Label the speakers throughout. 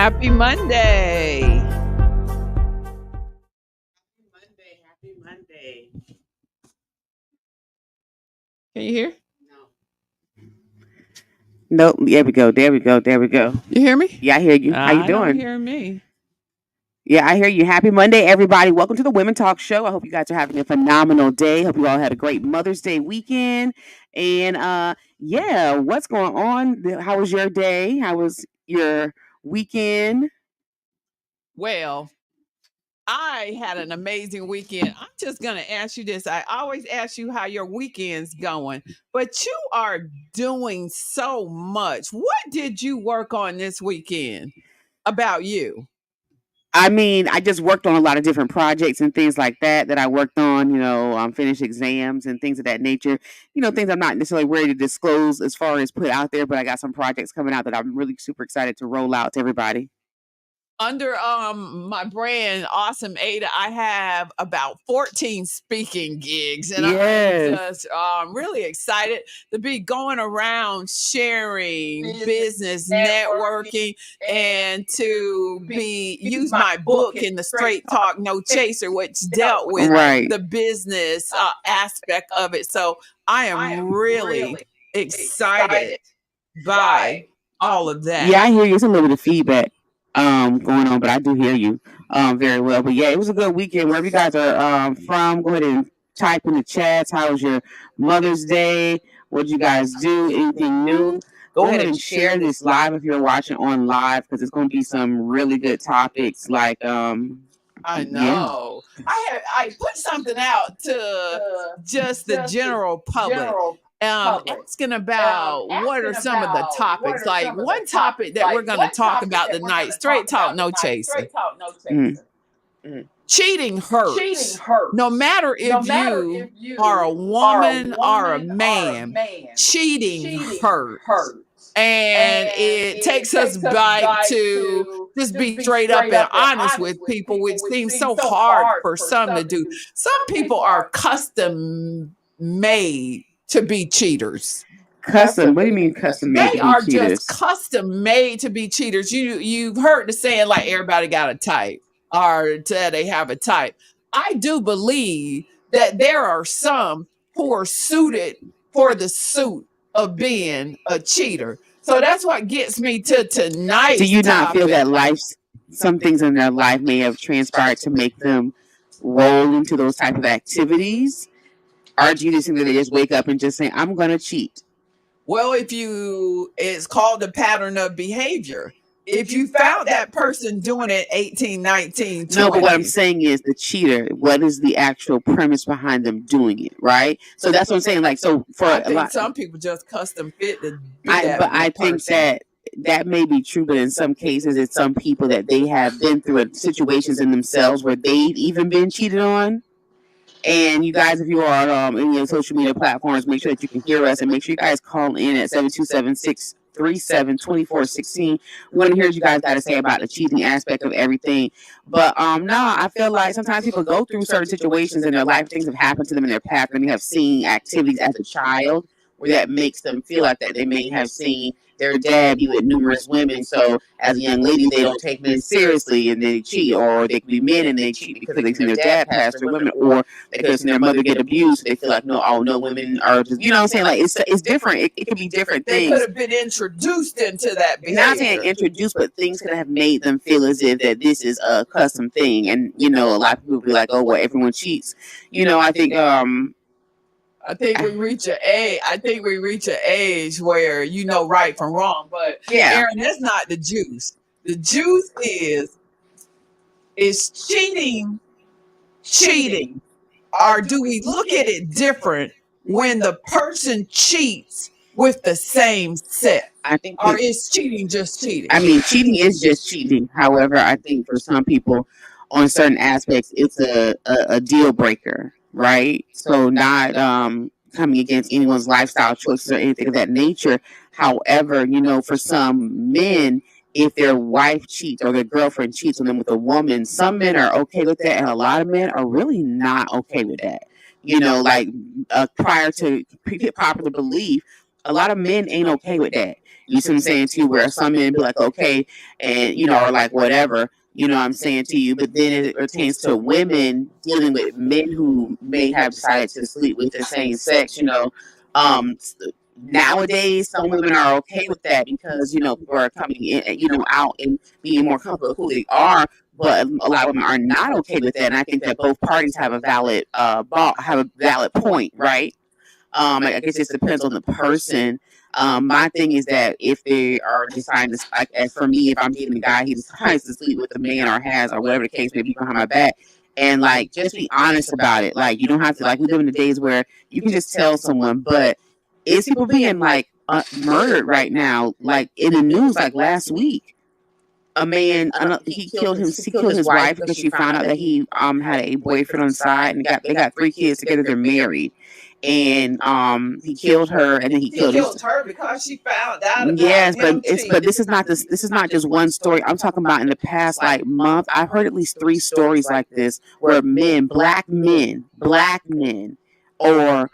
Speaker 1: Happy Monday.
Speaker 2: Happy Monday.
Speaker 1: Can you hear?
Speaker 2: Nope. There we go. There we go. There we go.
Speaker 1: You hear me?
Speaker 2: Yeah, I hear you. How you
Speaker 1: I don't
Speaker 2: doing?
Speaker 1: hear me.
Speaker 2: Yeah, I hear you. Happy Monday, everybody. Welcome to the Women Talk Show. I hope you guys are having a phenomenal day. Hope you all had a great Mother's Day weekend. And yeah, what's going on? How was your day? How was your weekend?
Speaker 1: Well, I had an amazing weekend. I'm just going to ask you this. I always ask you how your weekend's going, but you are doing so much. What did you work on this weekend about you?
Speaker 2: I mean, I just worked on a lot of different projects and things like that I worked on, finished exams and things of that nature. Things I'm not necessarily ready to disclose as far as put out there, but I got some projects coming out that I'm really super excited to roll out to everybody.
Speaker 1: Under my brand Awesome Ada, I have about 14 speaking gigs, and
Speaker 2: Yes.
Speaker 1: I'm just really excited to be going around sharing business networking and to be use my book in the Straight Talk No Chaser, which dealt with
Speaker 2: Right.
Speaker 1: the business aspect of it. So I am really excited by all of that.
Speaker 2: Yeah, I hear you. It's a little bit of feedback going on, but I do hear you very well. But yeah, it was a good weekend. Wherever you guys are from, go ahead and type in the chats. How was your Mother's Day? What did you guys do? Anything new? Go ahead and share this live if you're watching on live, because it's going to be some really good topics like
Speaker 1: I know.
Speaker 2: Yeah.
Speaker 1: I put something out to just the general public. Asking about what are some of the topics, like one topic that we're going to talk about tonight, Straight Talk No Chaser. Cheating hurts. No matter if you are a woman or a man, cheating hurts. And it takes us back to just be straight up and honest with people, which seems so hard for some to do. Some people are custom made to be cheaters.
Speaker 2: Custom? What do you mean custom made?
Speaker 1: They are just custom made to be cheaters. You've heard the saying like everybody got a type, or they have a type. I do believe that there are some who are suited for the suit of being a cheater. So that's what gets me to tonight.
Speaker 2: Do you not feel that some things in their life may have transpired to make them roll into those type of activities? Or do you just think that they just wake up and just say, I'm going to cheat?
Speaker 1: Well, it's called the pattern of behavior. If you found that person doing it 18, 19, 20.
Speaker 2: No, but what I'm saying is the cheater, what is the actual premise behind them doing it, right? So that's what I'm saying. Like, so for
Speaker 1: I think some people just custom fit to be
Speaker 2: I think that may be true, but in some cases, it's some people that they have been through situations in themselves where they've even been cheated on. And you guys, if you are in your social media platforms, make sure that you can hear us, and make sure you guys call in at 727-637-2416. We want to hear what you guys got to say about the cheating aspect of everything. But no, I feel like sometimes people go through certain situations in their life, things have happened to them in their past, and they have seen activities as a child where that makes them feel like that they may have seen their dad be with numerous women. So as a young lady, they don't take men seriously and they cheat, or they could be men and they cheat because they see their dad pass their women, or they could see their mother get abused. They feel like no women are just, you know what I'm saying? Like it's different. It could be different things.
Speaker 1: They could have been introduced into that behavior.
Speaker 2: Not saying introduced, but things could have made them feel as if that this is a custom thing. And a lot of people be like, oh well, everyone cheats.
Speaker 1: I think we reach an age where you know right from wrong. But
Speaker 2: yeah,
Speaker 1: Aaron, that's not the juice. The juice is cheating, or do we look at it different when the person cheats with the same sex?
Speaker 2: I think,
Speaker 1: or is cheating just cheating?
Speaker 2: I mean, cheating is just cheating. However, I think for some people, on certain aspects, it's a deal breaker. Right? So not coming against anyone's lifestyle choices or anything of that nature. However, for some men, if their wife cheats or their girlfriend cheats on them with a woman, some men are okay with that, and a lot of men are really not okay with that. Prior to popular belief, a lot of men ain't okay with that. You see what I'm saying to you, where some men be like, okay, and or like whatever, what I'm saying to you. But then it pertains to women dealing with men who may have decided to sleep with the same sex, um, nowadays some women are okay with that because people are coming in, out and being more comfortable with who they are, but a lot of women are not okay with that, and I think that both parties have a valid point, right? I guess it depends on the person. My thing is that if they are deciding to, like, as for me, if I'm dating a guy, he decides to sleep with a man or has, or whatever the case may be, behind my back, and like, just be honest about it. Like, you don't have to, like, we live in the days where you can just tell someone, but it's people being like murdered right now, like in the news, like last week. A man, he killed his wife because she found out that he had a boyfriend on the side, and they got 3 kids together. They're married, and he killed her, and then he killed
Speaker 1: her because she found out.
Speaker 2: Yes, but this is not just one story. I'm talking about in the past like month. I've heard at least 3 stories like this where black men, are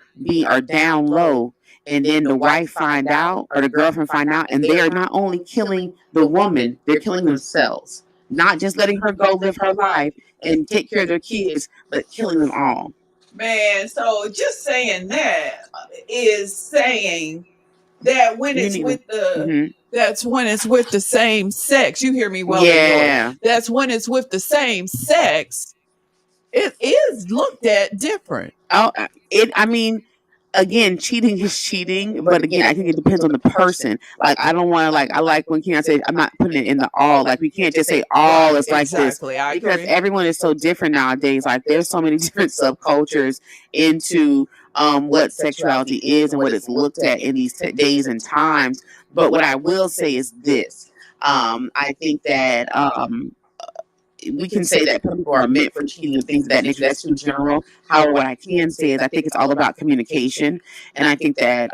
Speaker 2: down low. And then the wife find out, or the girlfriend find out, and they are not only killing the woman, they're killing themselves. Not just letting her go live her life and take care of their kids, but killing them all.
Speaker 1: Man, so just saying that is saying that when it's with the that's when it's with the same sex. You hear me well?
Speaker 2: Yeah.
Speaker 1: That's when it's with the same sex. It is looked at different.
Speaker 2: Again, cheating is cheating, but again, I think it depends on the person. Like, I don't want to, I like when Keon said, I'm not putting it in the all. Like, we can't just say all is like this, because everyone is so different nowadays. Like, there's so many different subcultures into what sexuality is and what it's looked at in these days and times. But what I will say is this: I think that we can say that people are meant for cheating and things of that nature. That's too general. However, what I can say is I think it's all about communication. And I think that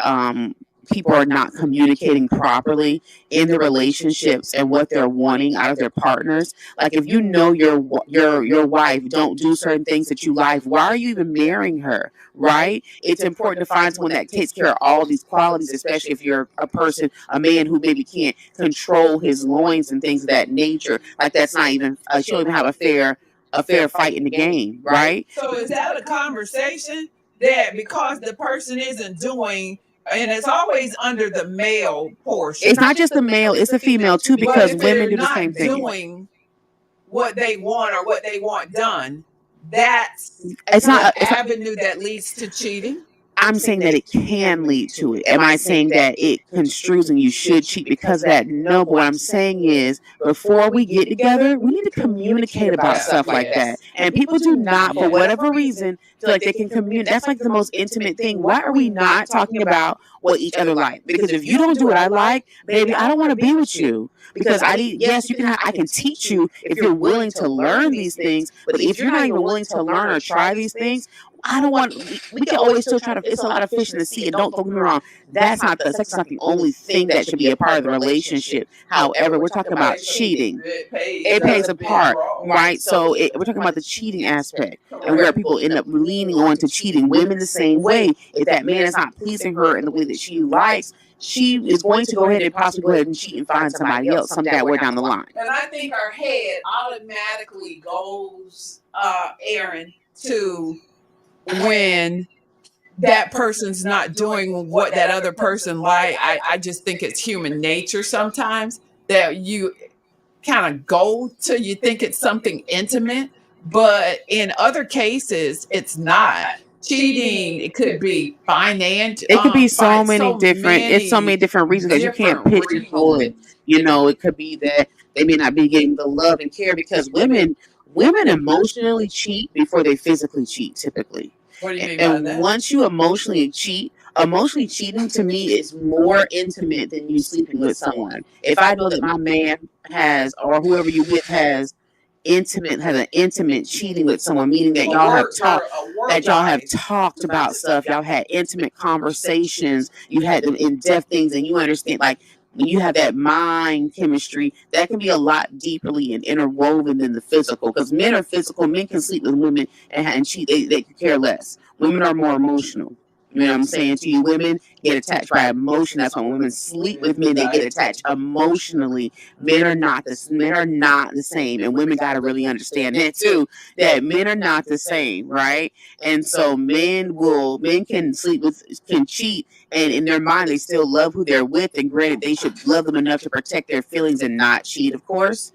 Speaker 2: people are not communicating properly in the relationships and what they're wanting out of their partners. Like, if you know your wife don't do certain things that you like, why are you even marrying her? Right? It's important to find someone that takes care of all these qualities, especially if you're a man who maybe can't control his loins and things of that nature. Like, that's not even, she don't even have a fair fight in the game, right?
Speaker 1: So is that a conversation that because the person isn't doing, and it's always under the male portion.
Speaker 2: It's not just the male, it's the female too, because women do the same thing.
Speaker 1: Doing what they want or what they want done, that's
Speaker 2: it's not
Speaker 1: an avenue that leads to cheating.
Speaker 2: I'm saying that it can lead to it. Am I saying that it construes and you should cheat because of that? No, but what I'm saying is, before we get together, we need to communicate about stuff like that. And people do not, for whatever reason, feel like they can communicate. That's like the most intimate thing. Why are we not talking about what each other like? Because if you don't do what I like, baby, I don't want to be with you. Because yes, I can teach you if you're willing to learn these things, but if you're not even willing to learn or try these things, we can always still try to, it's a lot of fish in the sea, and don't get me wrong, sex is not the only thing that should be a part of the relationship. However, we're talking about cheating. It plays a part, right? So we're talking about the cheating aspect, and where people end up leaning on to cheating. Women the same way. If that man is not pleasing her in the way that she likes, she is going to go ahead and possibly go ahead and cheat and find somebody else somewhere down the line.
Speaker 1: And I think our head automatically goes, Aaron, to when that person's not doing what that other person like. I just think it's human nature sometimes that you kind of go till you think it's something intimate, but in other cases it's not. Cheating, it could be financial.
Speaker 2: It could be so many different reasons that you can't pigeonhole it. It could be that they may not be getting the love and care, because women emotionally cheat before they physically cheat, typically.
Speaker 1: What do you mean by that?
Speaker 2: Once you emotionally cheating to me is more intimate than you sleeping with someone. If I know that my man has, or whoever you with has an intimate cheating with someone, meaning that y'all have talked about stuff, y'all had intimate conversations, you had them in-depth things, and you understand, like, when you have that mind chemistry, that can be a lot deeply and interwoven than the physical. Because men are physical, men can sleep with women and cheat, they care less. Women are more emotional. You know what I'm saying to you? Women get attached by emotion. That's why when women sleep with men, they get attached emotionally. Men are not the same, and women got to really understand that too. That men are not the same, right? And so men can cheat, and in their mind they still love who they're with. And granted, they should love them enough to protect their feelings and not cheat, of course.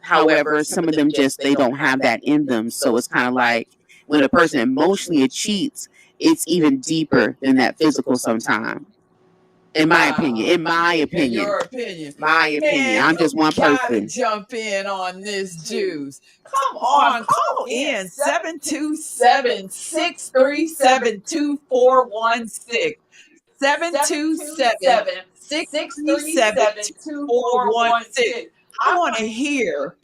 Speaker 2: However, some of them they don't have that in them. So it's kind of like when a person emotionally cheats, it's even deeper than that physical sometimes. In my opinion.
Speaker 1: Your opinion.
Speaker 2: My opinion. I'm just one person.
Speaker 1: Jump in on this juice. Come on, call in 727-637-2416. 727-637-2416. I want to hear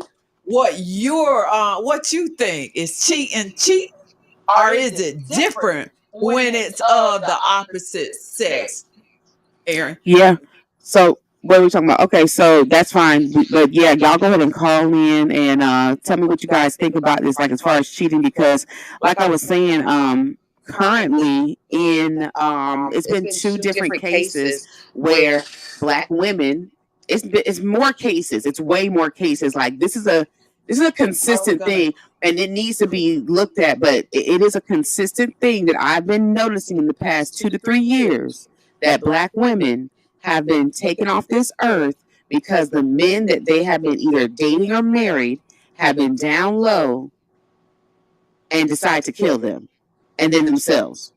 Speaker 1: what you think. Is cheating cheat, or is it different when it's of the opposite sex? Aaron?
Speaker 2: Yeah. So what are we talking about? Okay, so that's fine. But yeah, y'all go ahead and call in and tell me what you guys think about this, like as far as cheating, because like I was saying, currently in it's been two different cases where Black women, it's more cases, it's way more cases. Like this is a consistent thing, and it needs to be looked at, but it is a consistent thing that I've been noticing in the past 2 to 3 years, that Black women have been taken off this earth because the men that they have been either dating or married have been down low and decide to kill them and then themselves,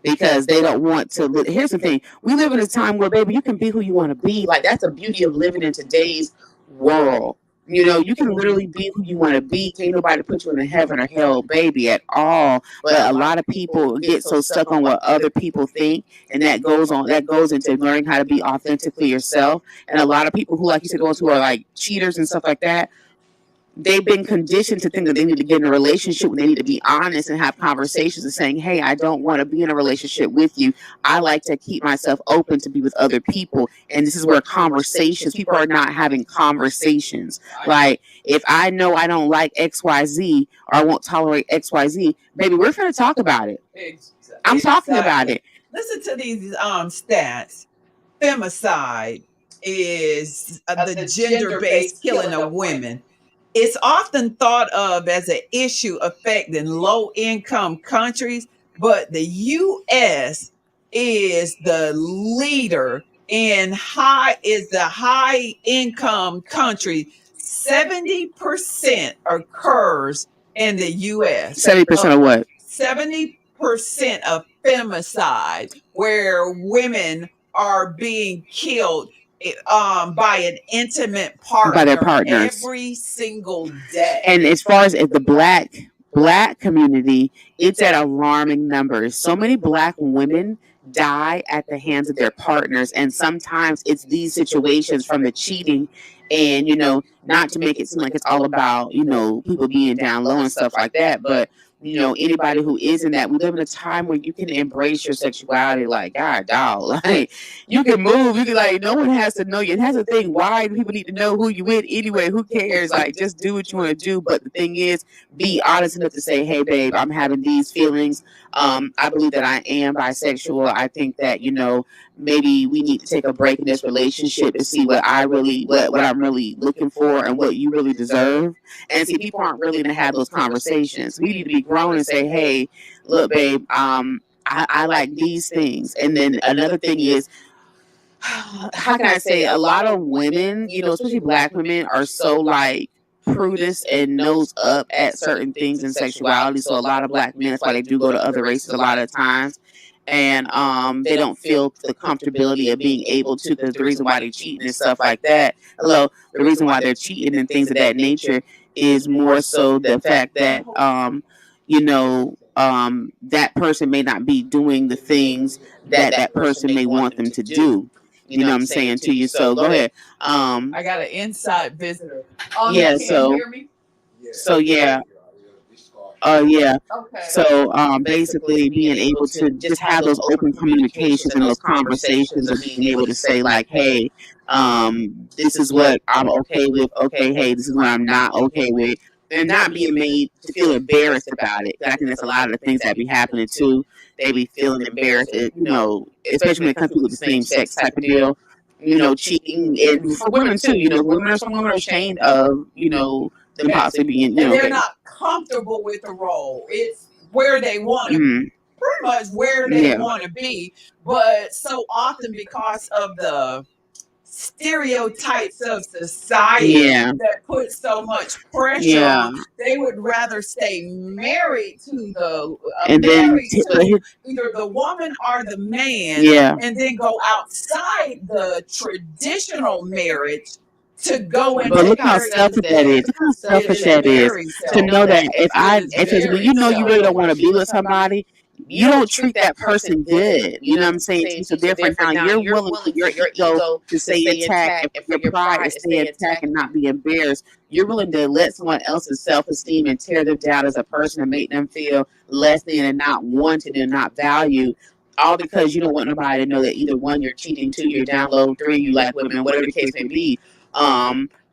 Speaker 2: because they don't want to live. Here's the thing. We live in a time where, baby, you can be who you want to be. Like, that's the beauty of living in today's world. You know, you can literally be who you want to be. Can't nobody put you in a heaven or hell, baby, at all. But a lot of people get so stuck on what other people think, and that goes into learning how to be authentically yourself. And a lot of people who, like you said, those who are like cheaters and stuff like that, they've been conditioned to think that they need to get in a relationship when they need to be honest and have conversations and saying, hey, I don't want to be in a relationship with you. I like to keep myself open to be with other people. And this is where people are not having conversations. Like, if I know I don't like XYZ or I won't tolerate XYZ, baby, we're going to talk about it. I'm talking about it.
Speaker 1: Listen to these stats. Femicide is the gender-based killing of women. It's often thought of as an issue affecting low-income countries, but the U.S. is the leader in high-income country. 70% occurs in the U.S.
Speaker 2: 70% of what?
Speaker 1: 70% of femicide, where women are being killed by an intimate partner,
Speaker 2: by their partners,
Speaker 1: every single day.
Speaker 2: And as far as the black community, it's at alarming numbers. So many Black women die at the hands of their partners, and sometimes it's these situations from the cheating. And not to make it seem like it's all about people being down low and stuff like that, but anybody who is in that, we live in a time where you can embrace your sexuality. Like, God, dog, like, you can move, you can, like, no one has to know you. And that's the thing, why do people need to know who you with anyway? Who cares? Like, just do what you want to do. But the thing is, be honest enough to say, hey, babe, I'm having these feelings. I believe that I am bisexual. I think that maybe we need to take a break in this relationship and see what I'm really looking for and what you really deserve. And see, people aren't really gonna have those conversations. We need to be grown and say, hey, look, babe, I like these things. And then another thing is, how can I say, a lot of women, especially Black women, are so like prudish and nose up at certain things in sexuality. So a lot of Black men, that's why they do go to other races a lot of times. And they don't feel the comfortability of being able to, because the reason why they're cheating and stuff like that, the reason why they're cheating and things of that nature is more so the fact that that person may not be doing the things that person may want them to do. You know what I'm saying to you? So go ahead.
Speaker 1: I got an inside visitor.
Speaker 2: Yeah, so yeah. Yeah.
Speaker 1: Okay.
Speaker 2: So basically being able to just have those open communications and those conversations of being able to say, like, hey, this is what I'm okay with. Okay, hey, this is what I'm not okay with. and not being made to feel embarrassed about it. I think that's a lot of the things that be happening too. They be feeling embarrassed, especially when it comes to the same sex type of deal. Cheating, and for women too. Some women are ashamed of them possibly being,
Speaker 1: and they're not comfortable with the role. It's where they want to, pretty much where they want to be, but so often because of the stereotypes of society that put so much pressure on, they would rather stay married to either the woman or the man, and then go outside the traditional marriage to go and
Speaker 2: but look how selfish that is. Look how selfish that is to know that if when you really don't want to be with somebody, you don't treat that person good. You know what I'm saying? So therefore now you're willing for your ego to stay intact and for your pride to stay intact and not be embarrassed. You're willing to let someone else's self-esteem and tear them down as a person and make them feel less than and not wanted and not valued. All because you don't want nobody to know that either one, you're cheating, two, you're down low, three, you like women, whatever the case may be.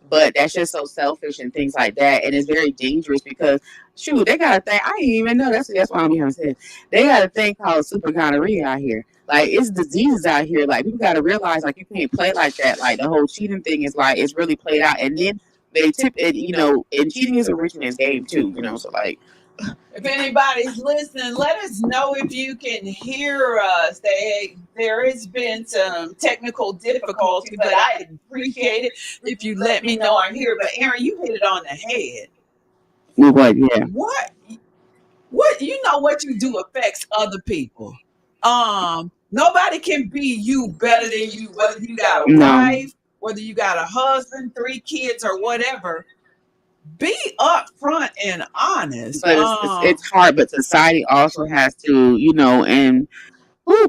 Speaker 2: But that's just so selfish and things like that, and it's very dangerous because shoot, they got a thing. I didn't even know that's why I'm here saying they got a thing called super gonorrhea out here. Like it's diseases out here. Like people got to realize like you can't play like that. Like the whole cheating thing is like it's really played out, and then they tip it. And cheating is a rich man's game too. So like.
Speaker 1: If anybody's listening, let us know if you can hear us. There has been some technical difficulty, but I appreciate it if you let me know I'm here. But Aaron, you hit it on the head.
Speaker 2: What? Yeah.
Speaker 1: What what you do affects other people. Nobody can be you better than you, whether you got a wife, whether you got a husband, 3 kids, or whatever. Be upfront and honest.
Speaker 2: But it's hard, but society also has to, and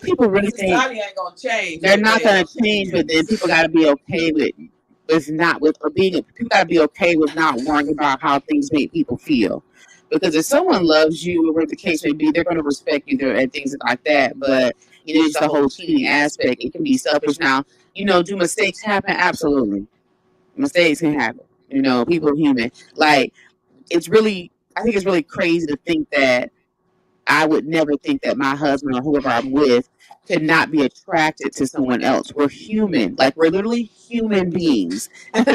Speaker 2: people really think
Speaker 1: society ain't gonna change.
Speaker 2: They're not gonna change, but then people gotta be okay with people gotta be okay with not worrying about how things make people feel. Because if someone loves you, or whatever the case may be, they're gonna respect you and things like that. But it's the whole cheating aspect. It can be selfish. Now, do mistakes happen? Absolutely. Mistakes can happen. People are human. Like, I think it's really crazy to think that I would never think that my husband or whoever I'm with could not be attracted to someone else. We're human. Like, we're literally human beings. And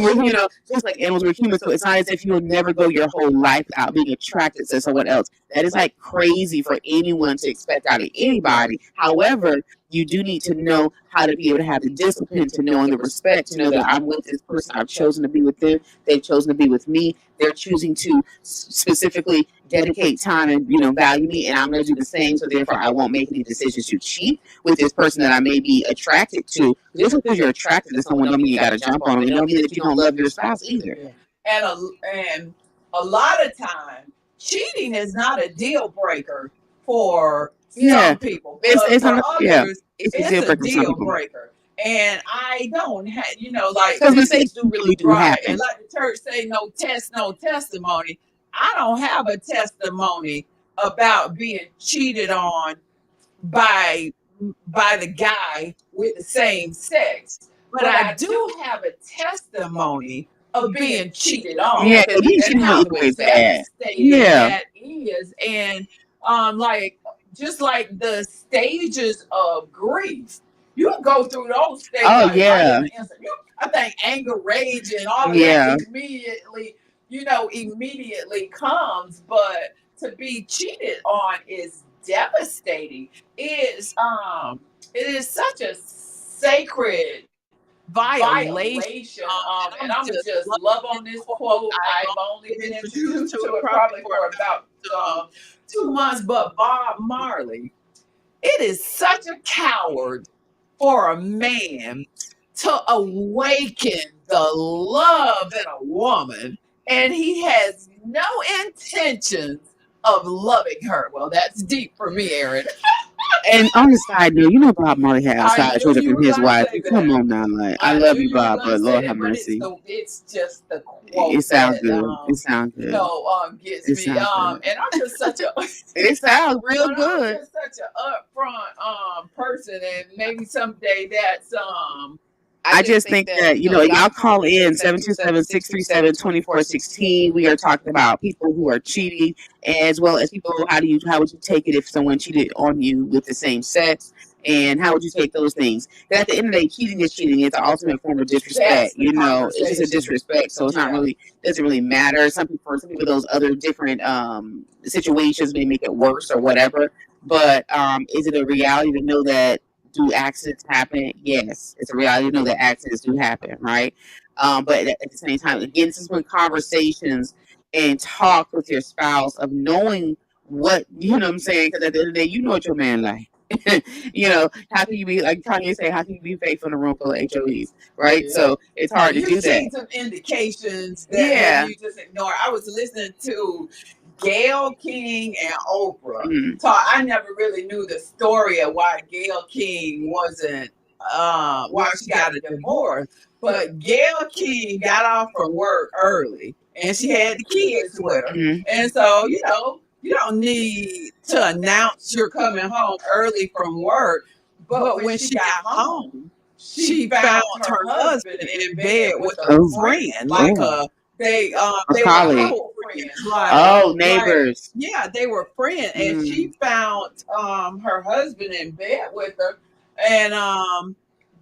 Speaker 2: we're, just like animals, we're human. So it's not as if you will never go your whole life without being attracted to someone else. That is like crazy for anyone to expect out of anybody. However, you do need to know how to be able to have the discipline, to know and the respect, to know that I'm with this person. I've chosen to be with them. They've chosen to be with me. They're choosing to specifically dedicate time and, value me. And I'm going to do the same. So therefore, I won't make any decisions to cheat with this person that I may be attracted to. Just because you're attracted to someone don't mean you got to jump on them. It don't mean that you don't love your spouse either.
Speaker 1: And a lot of time, cheating is not a deal breaker for some people. It's a deal breaker. And I don't have,
Speaker 2: because mistakes really do happen.
Speaker 1: And like the church say, no test, no testimony. I don't have a testimony about being cheated on by the guy with the same sex, but I do have a testimony of being cheated on.
Speaker 2: Yeah, and how devastating
Speaker 1: that is, and just like the stages of grief, you go through those stages.
Speaker 2: Oh yeah,
Speaker 1: I think anger, rage, and all of that immediately comes, but to be cheated on is devastating. It is such a sacred violation. And I'm just love on this quote. I've only been introduced to it probably for about 2 months, but Bob Marley, it is such a coward for a man to awaken the love in a woman, and he has no intentions of loving her. Well, that's deep for me, Aaron.
Speaker 2: And on the side note, Bob Marley had a side Twitter from his wife. Come on now, like I love you, Bob, but Lord have mercy.
Speaker 1: It's just the quote.
Speaker 2: It sounds good. It sounds good.
Speaker 1: Gets me. And I'm just such a.
Speaker 2: It sounds real good.
Speaker 1: I'm just such an upfront person, and maybe someday that's
Speaker 2: I just think that, y'all call in 727-637-2416. We are talking about people who are cheating, as well as people, how would you take it if someone cheated on you with the same sex? And how would you take those things? Because at the end of the day, cheating is cheating. It's the ultimate form of disrespect. It's just a disrespect. So it's not really, doesn't really matter. For some people, those other different situations may make it worse or whatever. But is it a reality to know that do accidents happen? Yes, it's a reality to know that accidents do happen, right? But at the same time, again, this is when conversations and talk with your spouse of knowing what, what I'm saying? Because at the end of the day, you know what your man like. How can you be, like Kanye say, how can you be faithful in a room full of HOEs, right? Yeah. So it's hard to do that.
Speaker 1: You've seen some indications that you just ignore. I was listening to Gayle King and Oprah. Mm-hmm. So I never really knew the story of why Gayle King wasn't, why she got a divorce. But Gayle King got off from work early and she had the kids with her. Mm-hmm. And so, you don't need to announce you're coming home early from work. But when she got home, she found her husband in bed with a friend, like they were couple friends.
Speaker 2: Neighbors.
Speaker 1: They were friends, and she found her husband in bed with her, and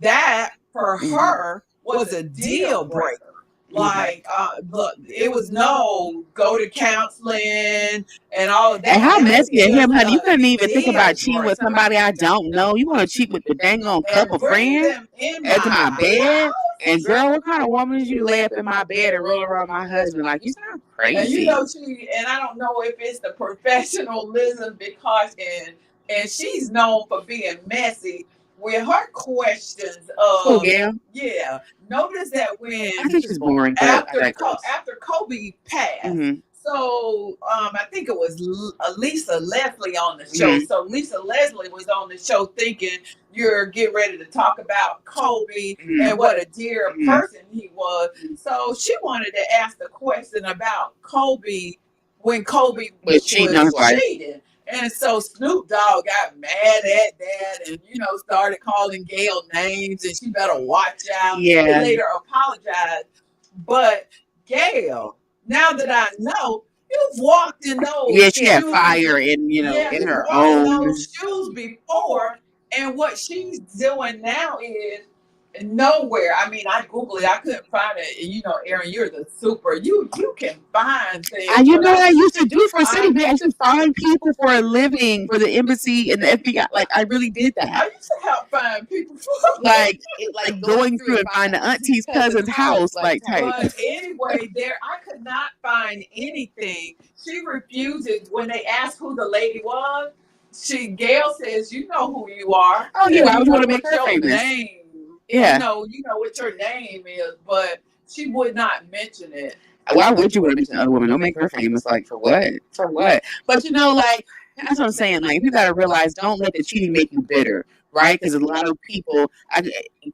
Speaker 1: that for her was a deal breaker. Like, look, it was no go to counseling and all of that.
Speaker 2: And how messy of him, honey. You couldn't even think about cheating with somebody I don't know. You want to cheat with the dang on couple friends into my bed? And girl, what kind of woman is you lay up in my bed and roll around my husband? Like, you sound crazy.
Speaker 1: And I don't know if it's the professionalism because and she's known for being messy. With her questions of notice that when
Speaker 2: I think she's boring
Speaker 1: after Kobe passed, so I think it was Lisa Leslie on the show. So Lisa Leslie was on the show thinking you're getting ready to talk about Kobe and what a dear person he was. So she wanted to ask the question about Kobe when Kobe was cheating. And so Snoop Dogg got mad at that and, started calling Gayle names and she better watch out. Yeah. He later apologized. But Gayle, now that I know, you've walked in those shoes.
Speaker 2: She had fire in, in her own.
Speaker 1: Those shoes before. And what she's doing now is nowhere. I mean, I Googled it. I couldn't find it. Erin, you're the super. You can find things.
Speaker 2: And what I used to do for City, I used to find people for a living for the embassy and the FBI. Like, I really did that.
Speaker 1: I used to help find people for
Speaker 2: like going through and find the auntie's cousin's house, type.
Speaker 1: But anyway, I could not find anything. She refuses when they asked who the lady was. Gayle says, "You know who you are."
Speaker 2: Oh yeah, I was going to make her famous.
Speaker 1: Name. Yeah. You know what your name is, but she would not mention it.
Speaker 2: Why would you want to mention another woman? Don't make her famous. Like, for what? For what? But that's what I'm saying. Like, you got to realize, don't let the cheating make you bitter, right? Because a lot of people,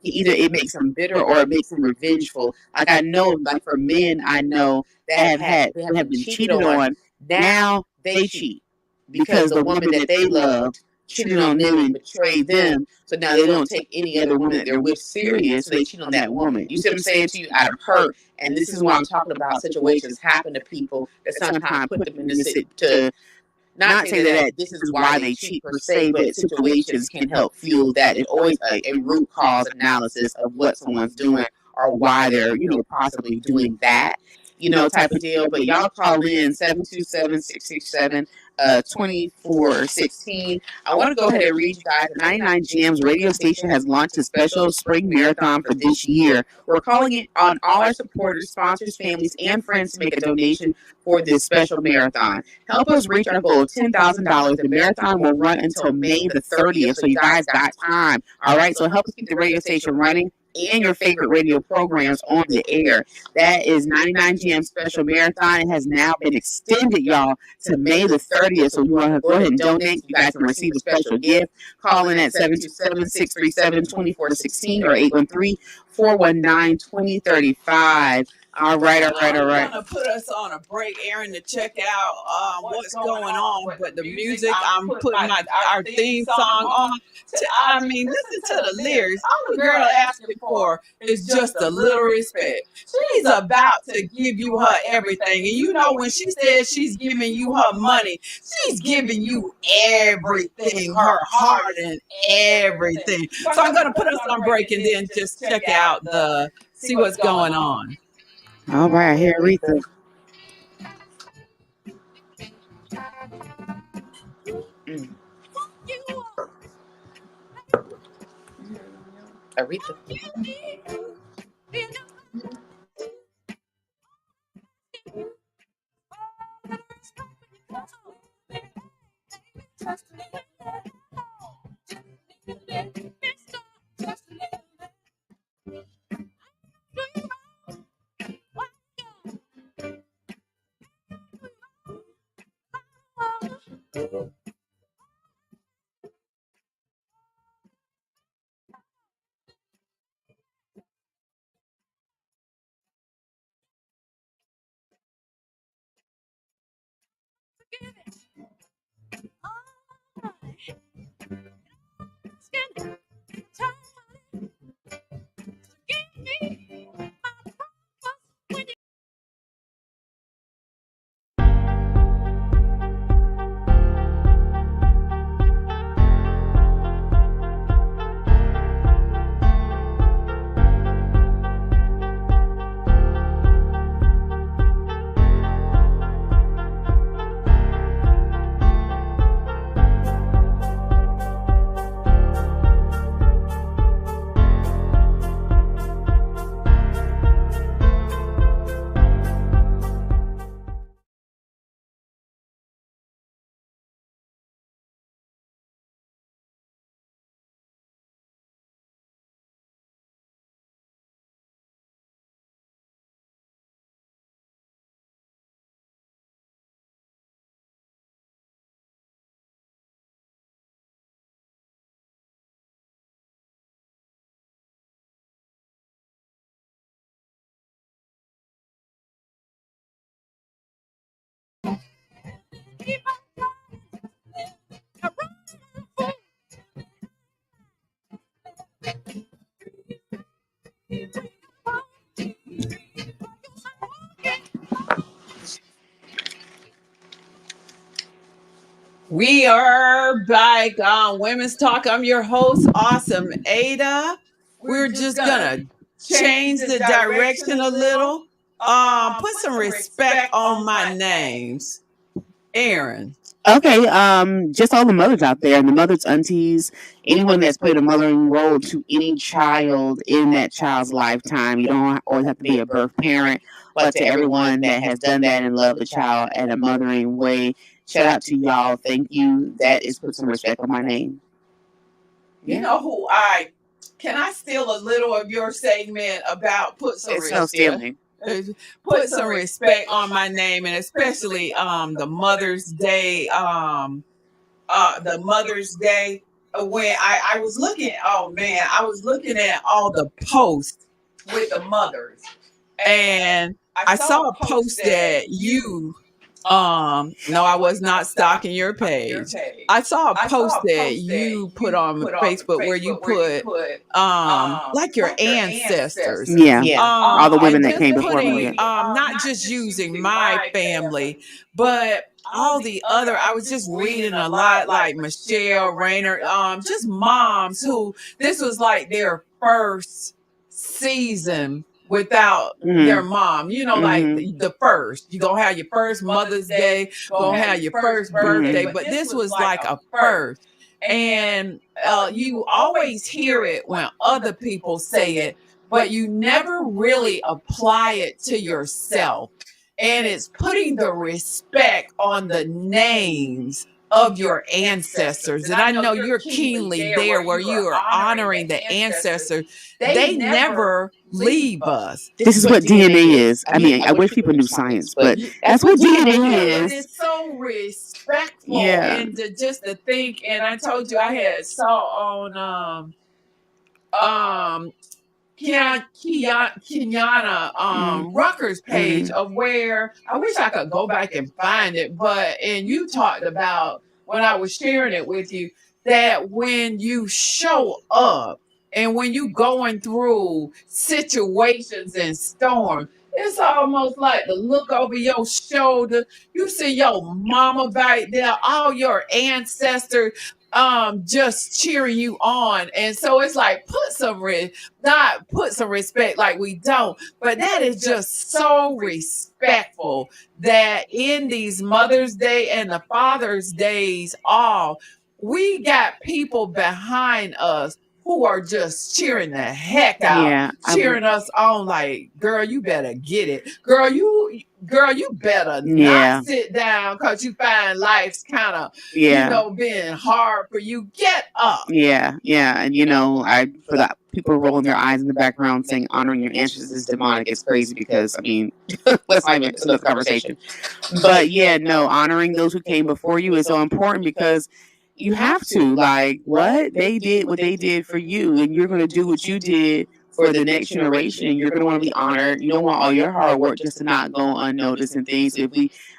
Speaker 2: either it makes them bitter or it makes them revengeful. Like, I know, for men, I know that have been cheated on. Now they cheat because the woman that they loved cheated on them and betrayed them. So now they don't take any other woman that they're with serious. So they cheat on that woman. You see what I'm saying to you? Out of hurt. And this is why I'm talking about situations happen to people that sometimes put them in this to not say that this is why they cheat per se, but situations can help fuel that. It's always a root cause analysis of what someone's doing or why they're, possibly doing that. Type of deal. But y'all call in 727-667-2416. I want to go ahead and read you guys. 99 Gems radio station has launched a special spring marathon for this year. We're calling it on all our supporters, sponsors, families, and friends to make a donation for this special marathon. Help us reach our goal of $10,000. The marathon will run until May the 30th, so you guys got time. All right, so help us keep the radio station running and your favorite radio programs on the air. That is 99 GM Special Marathon. It has now been extended, y'all, to May the 30th. So you want to go ahead and donate. You guys can receive a special gift. Call in at 727-637-2416 or 813-419-2035. All right.
Speaker 1: I'm gonna put us on a break, Aaron, to check out what's going on. But the music, I'm putting our theme song on. I mean, listen to the lyrics. All the girl asking for is just a little respect. She's about to give you her everything, and you know when she says she's giving you her money, she's giving you everything, her heart and everything. So I'm gonna put us on break and then just check out see what's going on.
Speaker 2: All right, here Aretha. Aretha.
Speaker 1: We are back on Women's Talk. I'm your host, Awesome Ada. We're just gonna change the direction a little. Put some respect on my names. Aaron.
Speaker 2: Okay, just all the mothers out there, and the mothers, aunties, anyone that's played a mothering role to any child in that child's lifetime. You don't always have to be a birth parent, but to everyone that has done that and loved the child in a mothering way, shout out to y'all. Thank you. That is put some respect on my name.
Speaker 1: You know who can I steal a little of your segment about put some respect?
Speaker 2: No stealing.
Speaker 1: Put some respect on my name, and especially the Mother's Day when I was looking, I was looking at all the posts with the mothers, and I saw a post that you no, I was not stalking your page. I saw a post that you put on Facebook where you put like your ancestors.
Speaker 2: Yeah. All the women that came before me.
Speaker 1: Not just using my family, but all the other, I was just reading a lot like Michelle Rayner, just moms who this was like their first season without their mom, like the first. You're going to have your first Mother's Day, going to have your first birthday, but this was like a first. And you always hear it when other people say it, but you never really apply it to yourself. And it's putting the respect on the names of your ancestors. And I know you're keenly there where you are honoring the ancestors. They never leave us.
Speaker 2: This is what DNA is. I mean, I wish people knew science, but that's what DNA is.
Speaker 1: It's so respectful. And just to think, and I told you I had saw on Kenyana Rucker's page of where I wish I could go back and find it, and you talked about when I was sharing it with you that when you show up and when you going through situations and storms, it's almost like to look over your shoulder. You see your mama back there, all your ancestors just cheering you on. And so it's like not put some respect like we don't, but that is just so respectful that in these Mother's Day and the Father's Days all, we got people behind us who are just cheering the heck out, cheering us on like, girl, you better get it. Girl, you better not sit down because you find life's kind of, being hard for you. Get up.
Speaker 2: Yeah. And, I forgot people rolling their eyes in the background saying honoring your ancestors is demonic. It's crazy because, I mean, let's not even it's another conversation. But honoring those who came before you is so important because you have to, like, what they did for you, and you're going to do what you did for the next generation, and you're going to want to be honored. You don't want all your hard work just to not go unnoticed and things. If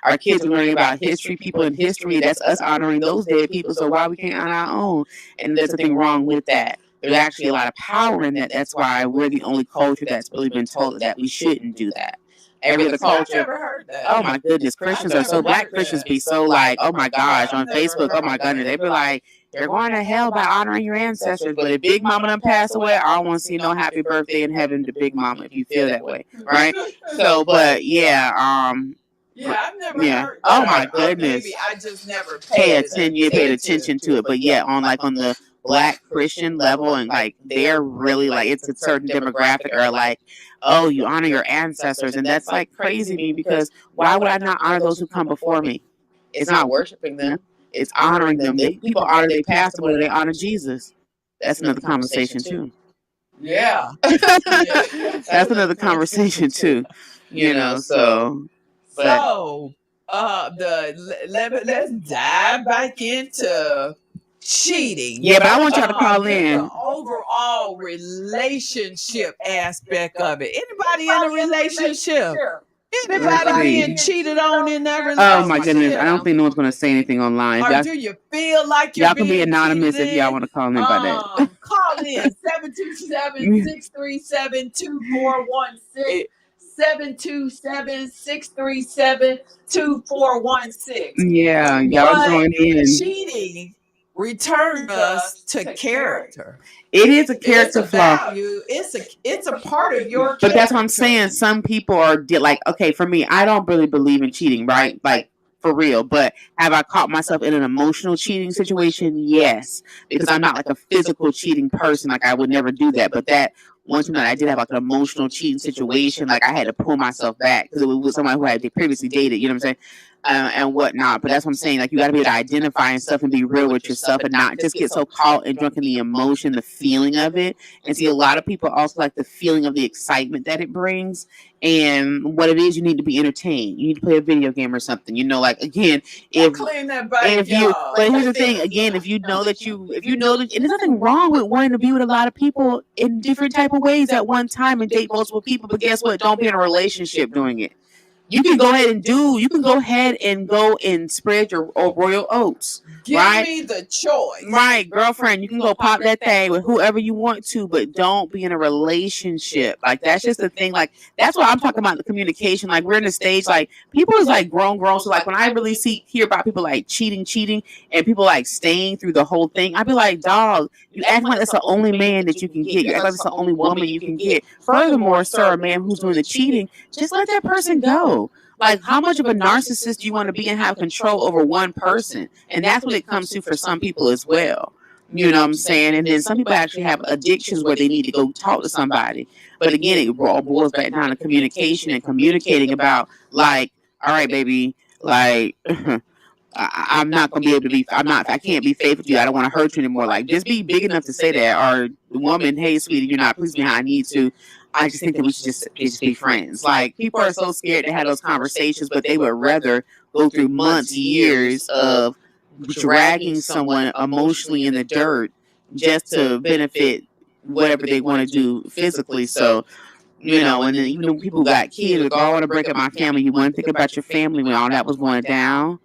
Speaker 2: our kids are learning about history, people in history, that's us honoring those dead people, so why we can't honor our own? And there's nothing wrong with that. There's actually a lot of power in that. That's why we're the only culture that's really been told that we shouldn't do that. Every other culture.
Speaker 1: I've never heard that.
Speaker 2: Oh my goodness, Christians are so black. Christians be so like, oh my gosh, on Facebook, oh my goodness, they be like, you're going to hell by honoring your ancestors. But if Big Mama done passed away, I don't want to see no happy birthday in heaven to Big Mama if you feel that way, right? So, but
Speaker 1: yeah, I've never heard.
Speaker 2: Oh my goodness,
Speaker 1: maybe I just never paid
Speaker 2: attention to it. But on the Black Christian level, and like they're really like it's a certain demographic, or like, oh, you honor your ancestors, and that's like crazy to me because why would I not honor those who come before me? It's not worshiping them; it's honoring them. People honor their pastor, but they honor Jesus. That's another conversation too.
Speaker 1: Yeah,
Speaker 2: that's another conversation too. So.
Speaker 1: Let's dive back into cheating.
Speaker 2: Yeah, but I want y'all to call in.
Speaker 1: The overall relationship aspect of it. Anybody in a relationship? Anybody being cheated on in that relationship?
Speaker 2: Oh my goodness, I don't think no one's going to say anything online.
Speaker 1: Or do you feel like you're
Speaker 2: y'all can be anonymous if y'all want to call in by that?
Speaker 1: Call in 727-637-2416. 727-637-2416.
Speaker 2: Yeah, y'all join in.
Speaker 1: Cheating returns us to character.
Speaker 2: It is a character flaw.
Speaker 1: It's a part of your character.
Speaker 2: But that's what I'm saying. Some people are like, okay, for me, I don't really believe in cheating, right? Like, for real. But have I caught myself in an emotional cheating situation? Yes. Because I'm not like a physical cheating person. Like, I would never do that. But that one time that I did have like an emotional cheating situation, like I had to pull myself back because it was someone who I had previously dated, you know what I'm saying? And whatnot. But that's what I'm saying. Like, you got to be able to identify and stuff and be real with yourself and not just get so caught and drunk in the emotion, the feeling of it. And see, a lot of people also like the feeling of the excitement that it brings. And what it is, you need to be entertained. You need to play a video game or something. Like, again, but here's the thing, again, if you know that, and there's nothing wrong with wanting to be with a lot of people in different type of ways at one time and date multiple people, but guess what? Don't be in a relationship doing it. You can go ahead and go and spread your royal oats.
Speaker 1: Give me the choice.
Speaker 2: Right, girlfriend, you can go pop that thing with whoever you want to, but don't be in a relationship. Like, that's just the thing. Like, that's what I'm talking about, the communication. Like, we're in a stage, like, people is like grown. So, like, when I really hear about people like cheating, and people like staying through the whole thing, I'd be like, dog, you act like that's the only man that you can get. You act like that's the only woman you can get. Furthermore, sir, a man who's doing the cheating, just let that person go. Like, how much of a narcissist do you want to be and have control over one person? And that's what it comes to for some people as well. You know what I'm saying? And then some people actually have addictions where they need to go talk to somebody. But again, it all boils back down to communication and communicating about, like, all right, baby, like, I'm not going to be able to be, I can't be faithful to you. I don't want to hurt you anymore. Like, just be big enough to say that. Or the woman, hey, sweetie, you're not pleasing me how I need to. I just think that we should just be friends. Like, people are so scared to have those conversations, but they would rather go through months, years of dragging someone emotionally in the dirt just to benefit whatever they want to do physically. So, you know, and then even when people got kids, like, oh, I want to break up my family. You want to think about your family when all that was going down.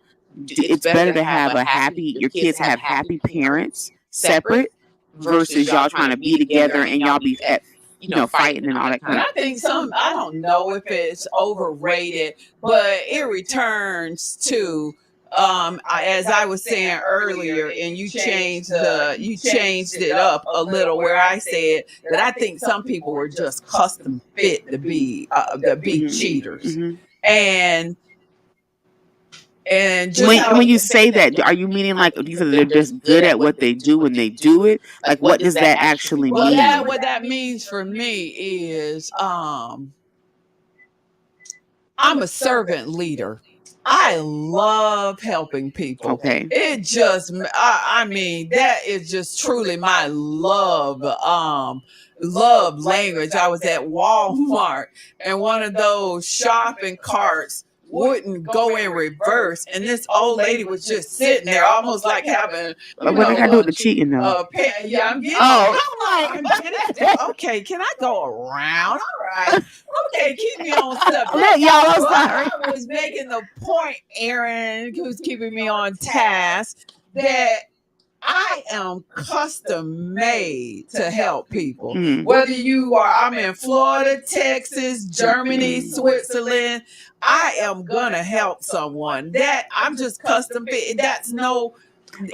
Speaker 2: It's better to have your kids have happy parents separate versus y'all trying to be together and y'all be at, fighting and all that kind of.
Speaker 1: I think I don't know if it's overrated, but it returns to, as I was saying earlier, and you changed it up a little, where I said that I think some people were just custom fit to be cheaters, and just
Speaker 2: when you say that, are you meaning like they're just good at what they do when they do it? Like, what does that actually mean?
Speaker 1: Well, what that means for me is, I'm a servant leader. I love helping people.
Speaker 2: Okay.
Speaker 1: It just, I mean, that is just truly my love language. I was at Walmart, and one of those shopping carts wouldn't go in reverse, and this old lady was just sitting there, almost like having.
Speaker 2: What did I do with the cheating though?
Speaker 1: Yeah, I'm getting. Okay, can I go around? All right. Okay, keep me on subject.
Speaker 2: Y'all, sorry.
Speaker 1: I was making the point, Aaron, who's keeping me on task, that I am custom made to help people. Whether I'm in Florida, Texas, Germany, Switzerland, I am gonna help someone. That I'm just custom fit. That's no.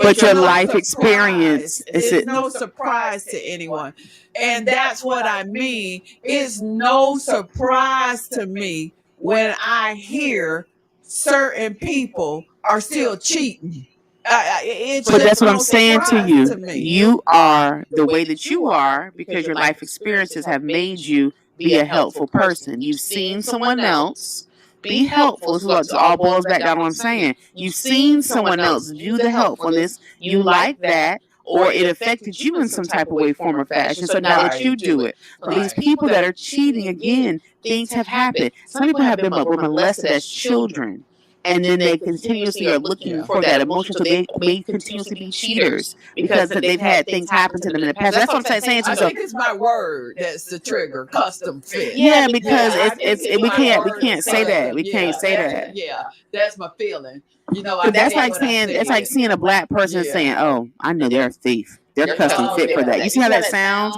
Speaker 2: But your life experience
Speaker 1: is no surprise to anyone. And that's what I mean. It's no surprise to me when I hear certain people are still cheating.
Speaker 2: But that's what I'm saying to you. You are the way that you are because your life experiences have made you be a helpful person. You've seen someone else be helpful. This is what all boils back down to what I'm saying. You've seen someone else do the helpfulness. You like that, or it affected you in some type of way, form, or fashion. So now that you do it. For these people that are cheating, again, things have happened. Some people have been molested as children. And then they continuously are looking for that emotion, so they may continuously be cheaters because they've had things happen to them in the past. That's what I'm saying to you.
Speaker 1: I think it's my word that's the trigger, custom fit.
Speaker 2: Yeah, because we can't say that. We can't say that.
Speaker 1: Yeah, that's my feeling.
Speaker 2: That's like seeing a black person saying, "Oh, I know they're a thief." They're custom fit for that. You see how that sounds?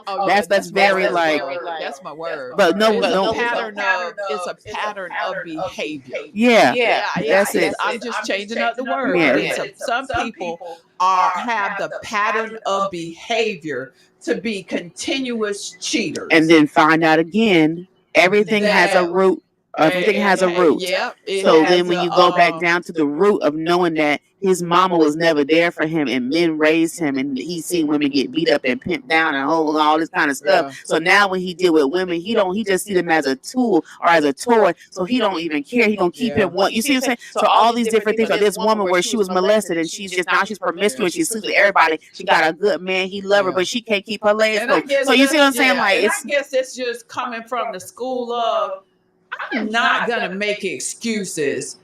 Speaker 2: That's very like.
Speaker 1: That's my word.
Speaker 2: But no.
Speaker 1: It's a pattern of behavior.
Speaker 2: Yeah. That's it.
Speaker 1: I'm just changing up the word. Yeah. Some people have the pattern of behavior to be continuous cheaters,
Speaker 2: and then find out again. Everything has a root. Everything has a root. So then when you go back down to the root of knowing that his mama was never there for him and men raised him and he's seen women get beat up and pimped down and all this kind of stuff. So now when he deal with women, he just see them as a tool or as a toy. So he don't even care. He gonna keep it one. You see what I'm saying? So all these different things. Or this woman where she was molested and she's promiscuous. She sleeps with everybody. She got a good man. He love her, but she can't keep her legs closed. So you see what I'm saying?
Speaker 1: I guess it's just coming from the school of, I'm not going to make excuses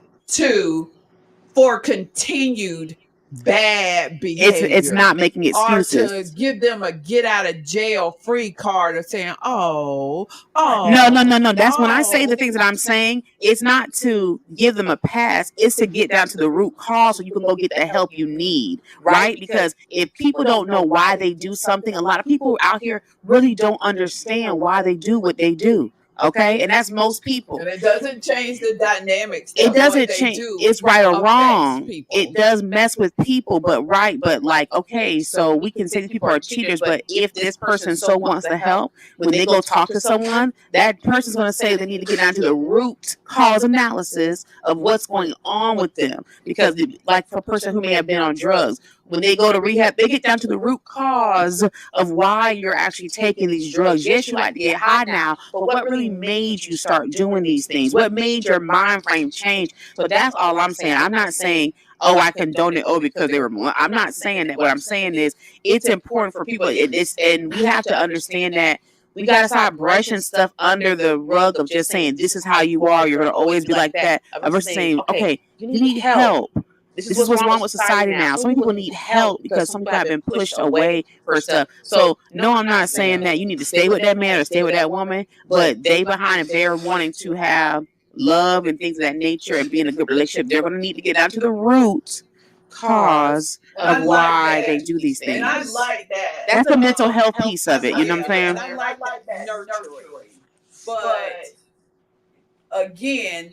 Speaker 1: for continued bad behavior.
Speaker 2: It's not making excuses.
Speaker 1: Or to give them a get out of jail free card of saying, no.
Speaker 2: That's when I say the things that I'm saying. It's not to give them a pass. It's to get down to the root cause so you can go get the help you need, right? Because if people don't know why they do something, a lot of people out here really don't understand why they do what they do. Okay, and that's most people.
Speaker 1: And it doesn't change the dynamics.
Speaker 2: It doesn't change. It's right or wrong. It does mess with people, but like, okay, so we can say these people are cheaters, but if this person so wants to help, when they go talk to someone, that person's going to say they need to get down to the root cause analysis of what's going on with them. Because, like, for a person who may have been on drugs, when they go to rehab, they get down to the root cause of why you're actually taking these drugs. Yes, you like to get high now, but what really made you start doing these things? What made your mind frame change? So that's all I'm saying. I'm not saying, oh, I condone it, because they were more. I'm not saying that. What I'm saying is it's important for people. And we have to understand that we got to stop brushing stuff under the rug of just saying, this is how you are. You're going to always be like that. Versus saying, okay, you need help. This is what's wrong with society now. Some people need help because some people have been pushed away for stuff. So no, I'm not saying that you need to stay with that man or stay with that woman, but they behind, if they're wanting to have love and things of that nature and be in a good relationship, they're going to need to get down to the root cause of why they do these things. And I like that. That's the mental health piece of it. You know what I'm saying?
Speaker 1: I like that nurturing. But again,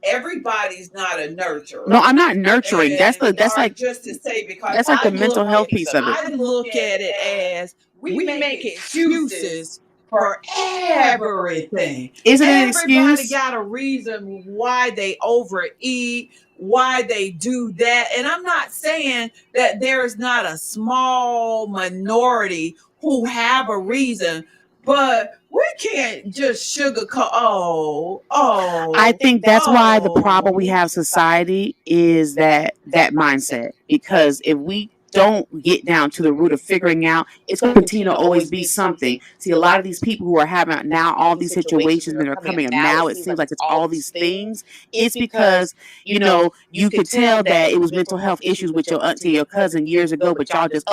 Speaker 1: everybody's not a nurturer.
Speaker 2: No, I'm not nurturing.
Speaker 1: And
Speaker 2: that's like
Speaker 1: just to say, because
Speaker 2: that's like the mental health piece of it.
Speaker 1: I look at it as we make excuses for everything.
Speaker 2: Isn't it an excuse?
Speaker 1: Everybody got a reason why they overeat, why they do that. And I'm not saying that there's not a small minority who have a reason, but we can't just sugarcoat. I
Speaker 2: think that's why the problem we have society is that mindset. Because if we don't get down to the root of figuring out, it's going to continue to always be something. See, a lot of these people who are having now all these situations that are coming, and now it seems like it's all these things. It's because, you know, you could tell that it was mental health issues with your auntie or your cousin years ago, but y'all just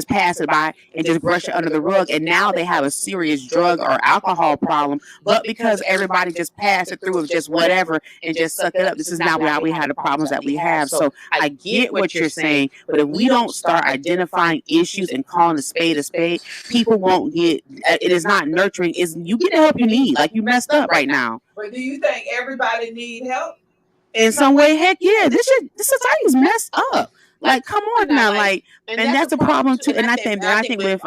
Speaker 2: pass it by and just brush it under the rug. And now they have a serious drug or alcohol problem, but because everybody just passed it through with just whatever and just suck it up, this is not why we had the problems that we have. So I get what you're saying, but if we don't start identifying issues and calling a spade, people won't get it. Is not nurturing. Is you get the help you need. Like, you messed up right now.
Speaker 1: But do you think everybody need help?
Speaker 2: In some way? Heck yeah. This society is messed up. Like, come on now. Like, and that's a problem too. And I think with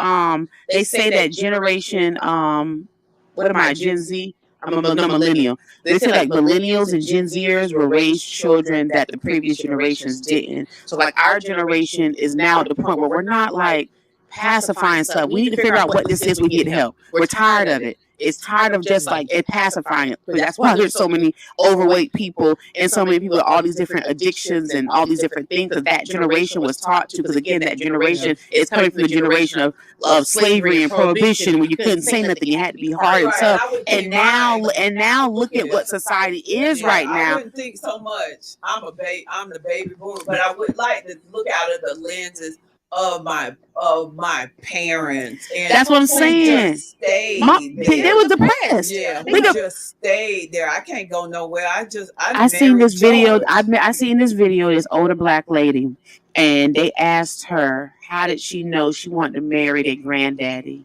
Speaker 2: they say that generation what am I, Gen Z? I'm a millennial. They say like millennials and Gen Zers were raised children that the previous generations didn't. So like our generation is now at the point where we're not like pacifying stuff. We need to figure out what this is. We get help. We're tired of it. It's tired of just like it pacifying it. That's why there's so many overweight people and so many people with all these different addictions and all these different things, because that generation was taught to. Because again, that generation is coming from the generation of slavery and prohibition, where you couldn't say nothing, you had to be hard and tough. And now look at what society is right now.
Speaker 1: I wouldn't think so much. I'm the baby boomer, but I would like to look out of the lenses of my parents, and
Speaker 2: that's what I'm saying. They were depressed.
Speaker 1: Yeah, they just stayed there. I can't go nowhere. I
Speaker 2: seen this video. I seen this video. This older black lady, and they asked her how did she know she wanted to marry their granddaddy,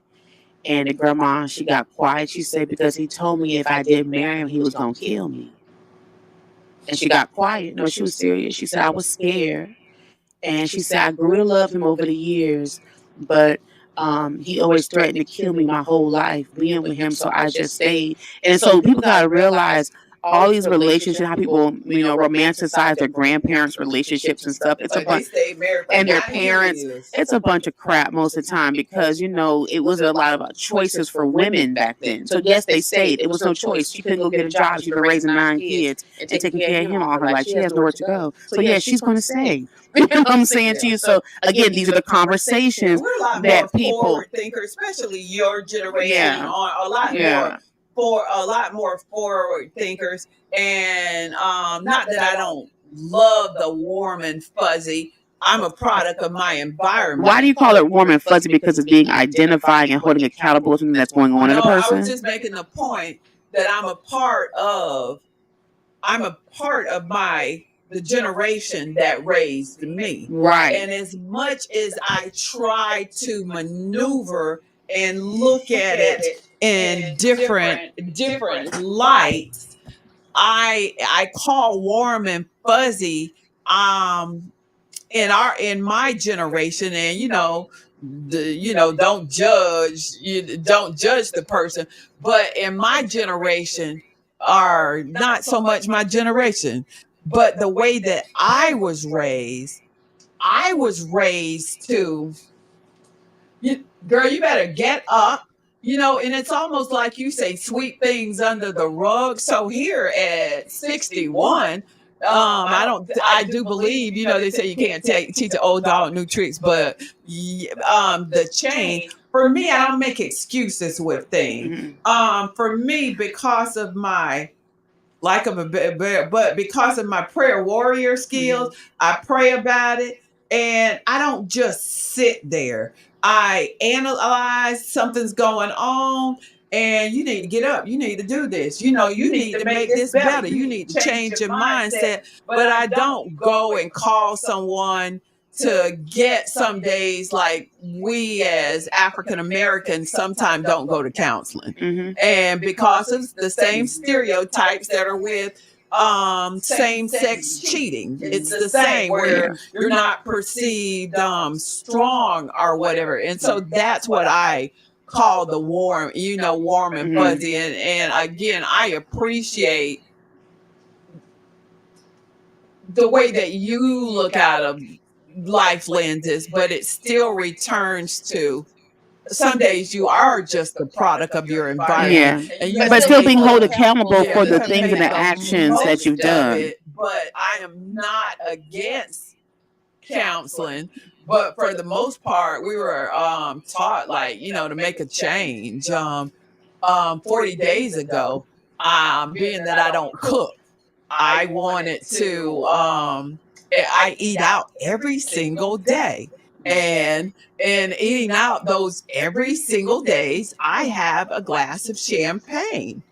Speaker 2: and the grandma, she got quiet. She said, because he told me if I didn't marry him, he was gonna kill me. And she got quiet. No, she was serious. She said, I was scared. And she said, I grew to love him over the years, but he always threatened to kill me my whole life, being with him, so I just stayed. And so people got to realize all these relationships, how people, romanticize their grandparents' relationships and stuff. It's a bunch, and their parents. It's a bunch of crap most of the time, because it was a lot of choices for women back then. So yes, they stayed. It was no choice. She couldn't go get a job. She's been raising 9 kids and taking care of him all her life. She has nowhere to go. So yeah, she's going to stay. You know what I'm saying to you? So again, these are the conversations that people
Speaker 1: thinkers, especially your generation, are a lot more forward thinkers. And not that I don't love the warm and fuzzy. I'm a product of my environment.
Speaker 2: Why do you call it warm and fuzzy? Because it's being identified and holding accountable to something that's going on in a person?
Speaker 1: I was just making the point that I'm a part of the generation that raised me.
Speaker 2: Right.
Speaker 1: And as much as I try to maneuver and look at it in different lights, I call warm and fuzzy in my generation. And don't judge the person, but in my generation are not so much my generation. But the way that I was raised to, girl, you better get up, and it's almost like you say, sweep things under the rug. So here at 61, I do believe, they say you can't teach an old dog new tricks, but the change, for me, I don't make excuses with things. For me, because of my like them, but because of my prayer warrior skills, I pray about it, and I don't just sit there. I analyze something's going on, and you need to get up. You need to do this. You need to make this better. You need to change your mindset. But I don't go and call someone to get some days, like we as African Americans sometimes don't go to counseling. And because of the same stereotypes that are with same-sex cheating, it's the same, where you're not perceived strong or whatever. And so that's what I call the warm and fuzzy. And again, I appreciate the way that you look out of life lenses, but it still returns to some days you are just the product of your environment.
Speaker 2: And but still being held accountable for the things and the actions that you've done.
Speaker 1: But I am not against counseling. But for the most part, we were taught, like, to make a change. 40 days ago, being that I don't cook, I wanted to I eat out every single day. And eating out those every single days, I have a glass of champagne.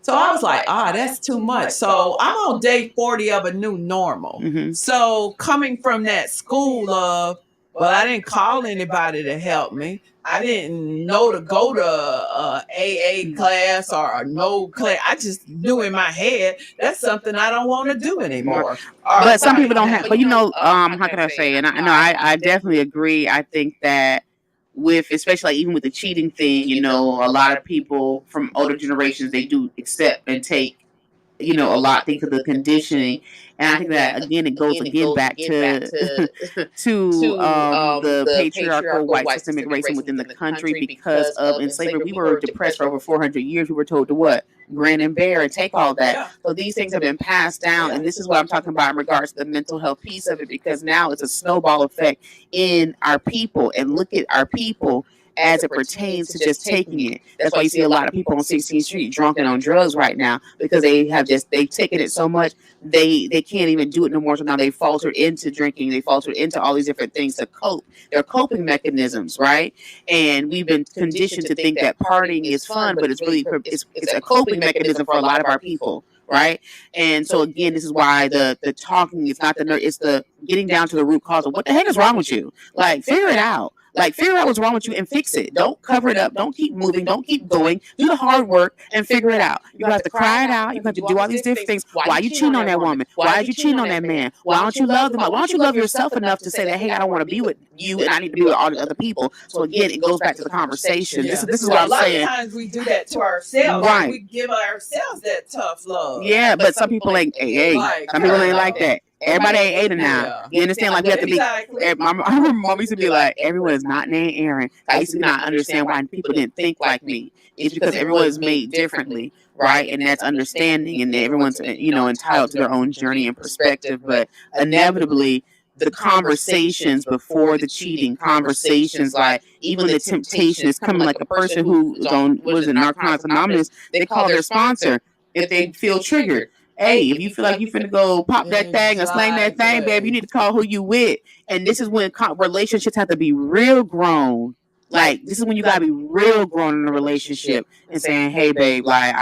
Speaker 1: So I was like, that's too much. So I'm on day 40 of a new normal. So coming from that school of, well, I didn't call anybody to help me. I didn't know to go to a AA class or no class. I just knew in my head that's something I don't want to do anymore.
Speaker 2: But some people don't have. But how can I say? And I definitely agree. I think that especially even with the cheating thing, a lot of people from older generations, they do accept and take, a lot think of the conditioning. And I think that again it goes back to the patriarchal white systemic racism within the country. Because of enslavement, we were depressed for over 400 years. We were told to what? Grin and bear and take all that. So these things have been passed down, and this is what I'm talking about in regards to the mental health piece of it, because now it's a snowball effect in our people. And look at our people as it pertains to just taking it. That's why you see a lot of people on 16th Street drunk and on drugs right now, because they've taken it so much they can't even do it no more. So now they faltered into drinking, they faltered into all these different things to cope. They're coping mechanisms, right? And we've been conditioned to think that partying is fun, but it's really it's a coping mechanism for a lot of our people. Right. And so again, this is why the talking is not it's the getting down to the root cause of what the heck is wrong with you. Like, figure it out. Like, figure out what's wrong with you and fix it. Don't cover it up. Don't keep moving. Don't keep going. Do the hard work and figure it out. You have to cry it out. You have to do all these different things. Why are you cheating on that woman? Why are you cheating on that man? Why don't you love them? Why don't you love yourself enough to say that, hey, I don't want to be with you and I need to be with all the other people? So again, it goes back to the conversation. This is what I'm saying.
Speaker 1: A lot of times we do that to ourselves. Right. We give ourselves that tough love.
Speaker 2: Yeah, but some people ain't. Some people ain't like that. Everybody ain't now. Yeah. You understand? Like, we have to be. I remember Mom used to be like, everyone is not named Aaron. I used to not understand why people didn't think like me. It's because everyone is made differently, right? And that's understanding, and everyone's entitled to their own journey and perspective. But inevitably, the conversations before the cheating, conversations like even the temptation is coming, like a person who is on Narcotics Anonymous. They call their sponsor if they feel triggered. Hey, if you feel like you finna go pop that thing or slang that thing, babe, you need to call who you with. And this is when relationships have to be real grown. Like, this is when you gotta be real grown in a relationship and saying, hey, babe, like,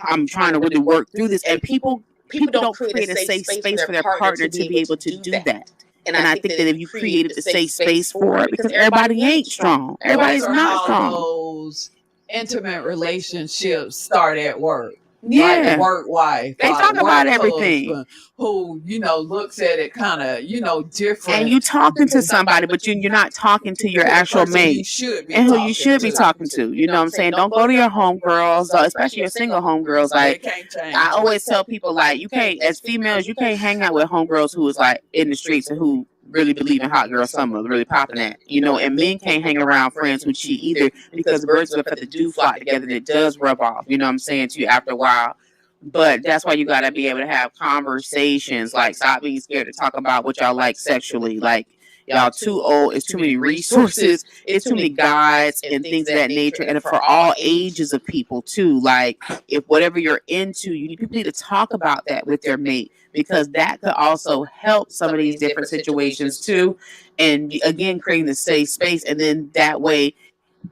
Speaker 2: I'm trying to really work through this. And people don't create a safe space for their partner to be able to do that. And I think that if you created a safe space for it, because everybody ain't strong. Everybody's not strong.
Speaker 1: Those intimate relationships start at work.
Speaker 2: Yeah,
Speaker 1: like work wife.
Speaker 2: They talk about everything.
Speaker 1: Who looks at it kind of different.
Speaker 2: And you talking to somebody, but you're not talking to your actual mate and who you should be talking to. You know what I'm saying? Don't go to your homegirls, especially your single homegirls. Like, I always tell people, like, you can't, as females, you can't hang out with homegirls who is like in the streets and who really believe in hot girl summer, really popping that, and men can't hang around friends who cheat either, because birds of a feather do flock together, and it does rub off, you know what I'm saying, to you after a while. But that's why you got to be able to have conversations, like, stop being scared to talk about what y'all like sexually, like, y'all too old. It's too many resources. It's too many guides and things of that nature. And for all ages of people too. Like if whatever you're into, people need to talk about that with their mate, because that could also help some of these different situations too. And again, creating the safe space. And then that way,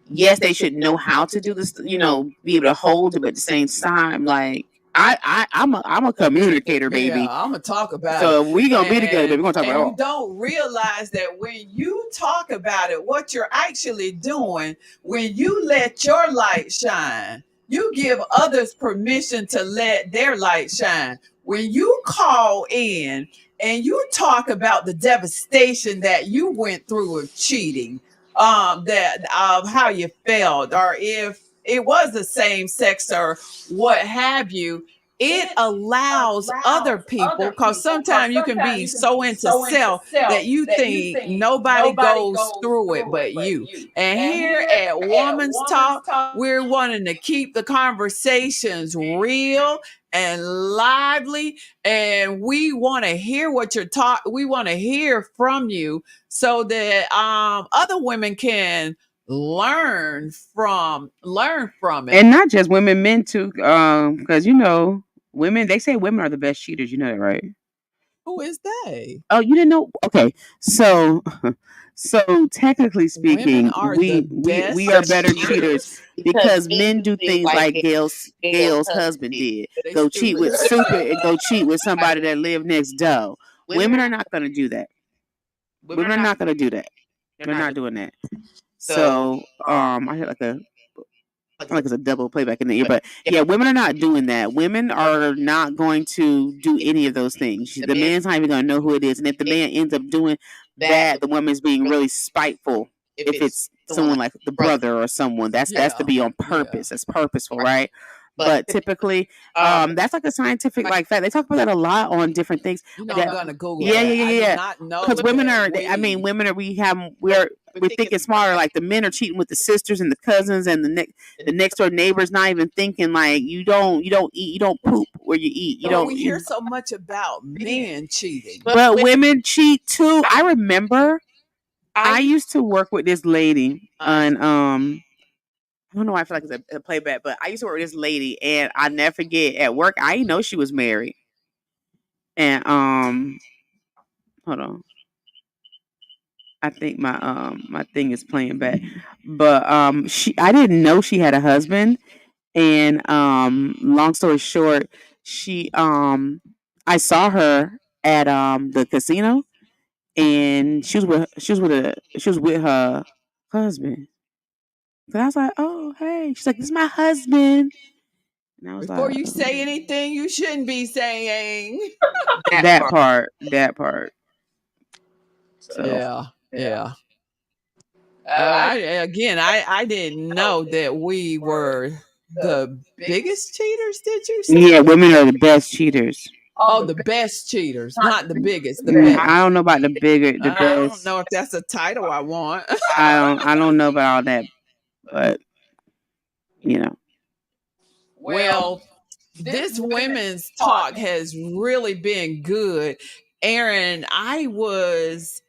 Speaker 2: yes, they should know how to do this, be able to hold it, but at the same time, like I'm a communicator, baby.
Speaker 1: Yeah, I'm gonna talk about
Speaker 2: so
Speaker 1: it.
Speaker 2: So we gonna be together, baby. We're gonna talk about it.
Speaker 1: You don't realize that when you talk about it, what you're actually doing, when you let your light shine, you give others permission to let their light shine. When you call in and you talk about the devastation that you went through of cheating, that of how you felt, or if it was the same sex or what have you, it allows other people, because sometimes you can be so into self that you think nobody goes through it but you. And here at Woman's Talk, we're wanting to keep the conversations real and lively, and we want to hear what you're talking. We want to hear from you so that other women can learn from it.
Speaker 2: And not just women, men too, because women, they say women are the best cheaters. You know that, right?
Speaker 1: Who is they?
Speaker 2: Oh, you didn't know? Okay, so technically speaking, we are better cheaters because men do things like Gail's husband did. Go cheat with Super and go cheat with somebody that lived next door. Women are not going to do that. Women are not going to do that. They're not doing that. So I hear like it's a double playback in the ear, but yeah, women are not doing that. Women are not going to do any of those things. The man's not even going to know who it is, and if the man ends up doing that, the woman's being really spiteful. If it's someone like the brother or someone, that's to be on purpose. That's purposeful, right? But typically, that's like a scientific fact. They talk about that a lot on different things.
Speaker 1: I'm gonna Google.
Speaker 2: Yeah. Because women are. Women are. We're thinking smarter. Like the men are cheating with the sisters and the cousins and the next door neighbors. Not even thinking like you don't eat. You don't poop where you eat. You don't.
Speaker 1: We hear so much about men cheating,
Speaker 2: but women cheat too. I remember. I used to work with this lady on I don't know why I feel like it's a playback, but I used to work with this lady, and I never forget at work. I didn't know she was married, and hold on, I think my thing is playing back, but I didn't know she had a husband, and long story short, I saw her at the casino, and she was with her husband. So I was like, oh, hey. She's like, this is my husband. And I was
Speaker 1: Before you say anything you shouldn't be saying.
Speaker 2: that part.
Speaker 1: So, yeah. I didn't know that we were the biggest cheaters, did you say?
Speaker 2: Yeah, women are the best cheaters.
Speaker 1: Oh, the best cheaters, not the biggest. The best.
Speaker 2: I don't know about the best.
Speaker 1: I don't know if that's a title I want.
Speaker 2: I don't know about all that, but
Speaker 1: Well, this women's talk has really been good. Aaron, I was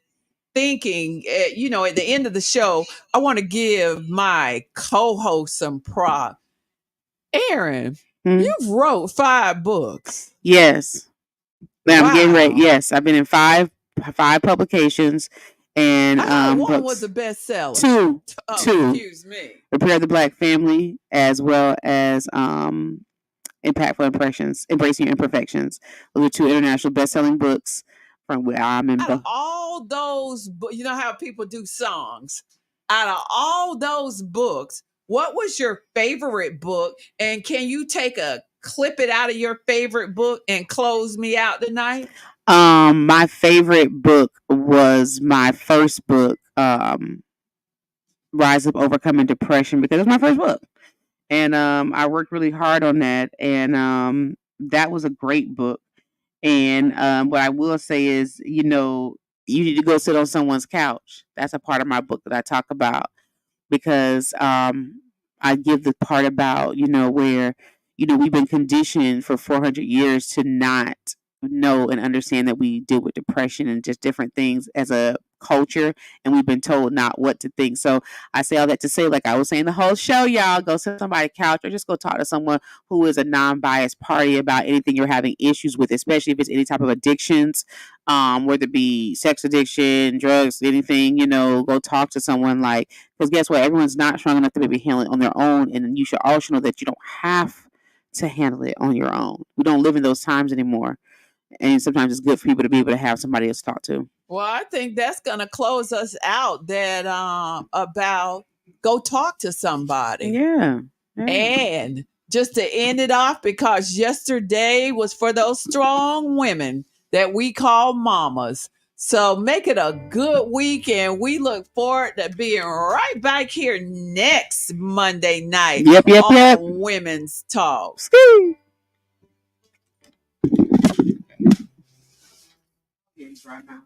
Speaker 1: thinking, at the end of the show, I want to give my co-host some prop. Aaron, you've wrote 5 books.
Speaker 2: Yes. Wow. I'm getting ready. Yes, I've been in 5 publications. And
Speaker 1: one was a bestseller.
Speaker 2: 2.
Speaker 1: Excuse me.
Speaker 2: Prepare the Black Family, as well as Impactful Impressions, Embracing Your Imperfections. Those are 2 international best-selling books from where I'm in.
Speaker 1: Out of all those, you know how people do songs. Out of all those books, what was your favorite book? And can you clip it out of your favorite book and close me out tonight?
Speaker 2: My favorite book was my first book, Rise Up Overcoming Depression, because it was my first book. And I worked really hard on that. And that was a great book. And what I will say is, you need to go sit on someone's couch. That's a part of my book that I talk about, because I give the part about, where, we've been conditioned for 400 years to not know and understand that we deal with depression and just different things as a culture, and we've been told not what to think. So I say all that to say, like I was saying the whole show, y'all, go sit on somebody's couch or just go talk to someone who is a non-biased party about anything you're having issues with, especially if it's any type of addictions, whether it be sex addiction, drugs, anything, go talk to someone, like, because guess what? Everyone's not strong enough to maybe handle it on their own. And you should also know that you don't have to handle it on your own. We don't live in those times anymore. And sometimes it's good for people to be able to have somebody else to talk to.
Speaker 1: Well, I think that's going to close us out, that about go talk to somebody.
Speaker 2: Yeah.
Speaker 1: And just to end it off, because yesterday was for those strong women that we call mamas. So make it a good week, and we look forward to being right back here next Monday night on Women's Talk.
Speaker 2: Right now.